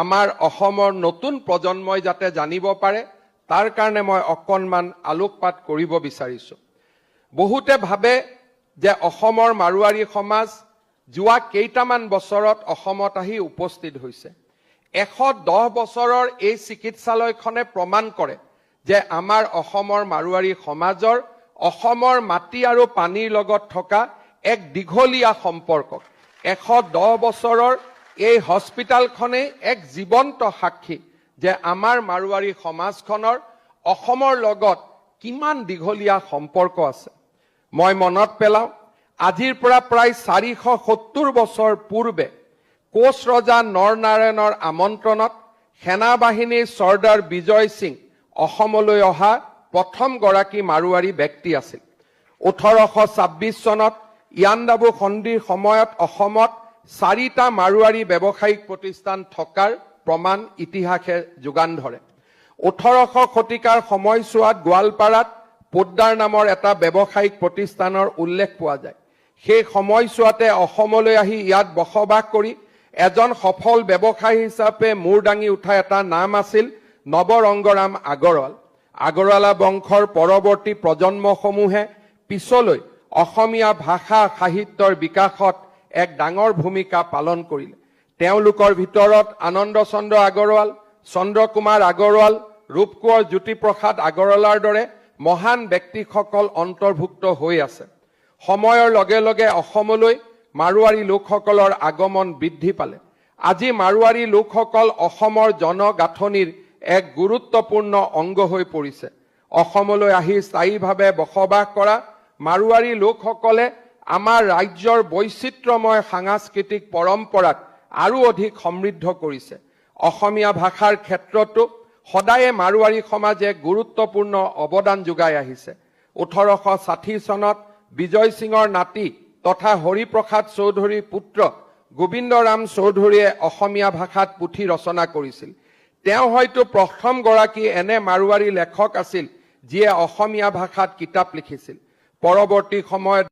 আমাৰ অসমৰ নতুন প্ৰজন্মই যাতে জানিব পাৰে তাৰ কাৰণে মই অকণমান আলোকপাত কৰিব বিচাৰিছোঁ। বহুতে ভাবে যে অসমৰ মাৰোৱাৰী সমাজ যোৱা কেইটামান বছৰত অসমত আহি উপস্থিত হৈছে। 110 বছৰৰ এই চিকিৎসালয়খনে প্ৰমাণ কৰে যে আমাৰ অসমৰ মাৰোৱাৰী সমাজৰ অসমৰ মাটি আৰু পানীৰ লগত থকা এক দীঘলীয়া সম্পৰ্ক। 110 বছৰৰ এই হস্পিটালখনে এক জীৱন্ত সাক্ষী যে আমাৰ মাৰোৱাৰী সমাজখনৰ অসমৰ লগত কিমান দীঘলীয়া সম্পৰ্ক আছে। মই মনত পেলাওঁ, আজিৰ পৰা প্ৰায় 470 বছৰ পূৰ্বে কোচ ৰজা নৰনাৰায়ণৰ আমন্ত্ৰণত সেনাবাহিনীৰ চৰ্দাৰ বিজয় সিং অসমলৈ অহা প্ৰথমগৰাকী মাৰোৱাৰী ব্যক্তি আছিল। 1826 চনত ইয়াণ্ডাবু সন্ধিৰ সময়ত অসমত 4টা মাৰোৱাৰী ব্যৱসায়িক প্ৰতিষ্ঠান থকাৰ প্ৰমাণ ইতিহাসে যোগান ধৰে। 1800 শতিকাৰ সময়ছোৱাত গোৱালপাৰাত পোদ্দাৰ নামৰ এটা ব্যৱসায়িক প্ৰতিষ্ঠানৰ উল্লেখ পোৱা যায়। সেই সময়ছোৱাতে অসমলৈ আহি ইয়াত বসবাস কৰি এজন সফল ব্যৱসায়ী হিচাপে মূৰ দাঙি উঠা এটা নাম আছিল নৱৰংগৰাম আগৰৱাল। আগৰৱালা বংশৰ পৰৱৰ্তী প্ৰজন্মসমূহে পিছলৈ অসমীয়া ভাষা সাহিত্যৰ বিকাশত এক ডাঙৰ ভূমিকা পালন কৰিলে। তেওঁলোকৰ ভিতৰত আনন্দ চন্দ্ৰ আগৰৱাল, চন্দ্ৰকুমাৰ আগৰৱাল, ৰূপকোঁৱৰ জ্যোতিপ্ৰসাদ আগৰৱালাৰ দৰে মহান ব্যক্তিসকল অন্তৰ্ভুক্ত হৈ আছে। সময়ৰ লগে লগে অসমলৈ মাৰোৱাৰী লোকসকলৰ আগমন বৃদ্ধি পালে। আজি মাৰোৱাৰী লোকসকল অসমৰ জনগাঁথনিৰ এক গুৰুত্বপূৰ্ণ অংগ হৈ পৰিছে। অসমলৈ আহি স্থায়ীভাৱে বসবাস কৰা মাৰোৱাৰী লোকসকলে আমাৰ ৰাজ্যৰ বৈচিত্ৰ্যময় সাংস্কৃতিক পৰম্পৰাক আৰু অধিক সমৃদ্ধ কৰিছে। অসমীয়া ভাষাৰ ক্ষেত্ৰতো সদায়ে মাৰোৱাৰী সমাজে গুৰুত্বপূৰ্ণ অৱদান যোগাই আহিছে। 1860 চনত বিজয় সিঙৰ নাতি তথা হৰিপ্ৰসাদ চৌধুৰীৰ পুত্ৰ গোবিন্দৰাম চৌধুৰীয়ে অসমীয়া ভাষাত পুথি ৰচনা কৰিছিল। তেওঁ হয়তো প্ৰথমগৰাকী এনে মাৰোৱাৰী লেখক আছিল যিয়ে অসমীয়া ভাষাত কিতাপ লিখিছিল। পৰৱৰ্তী সময়ত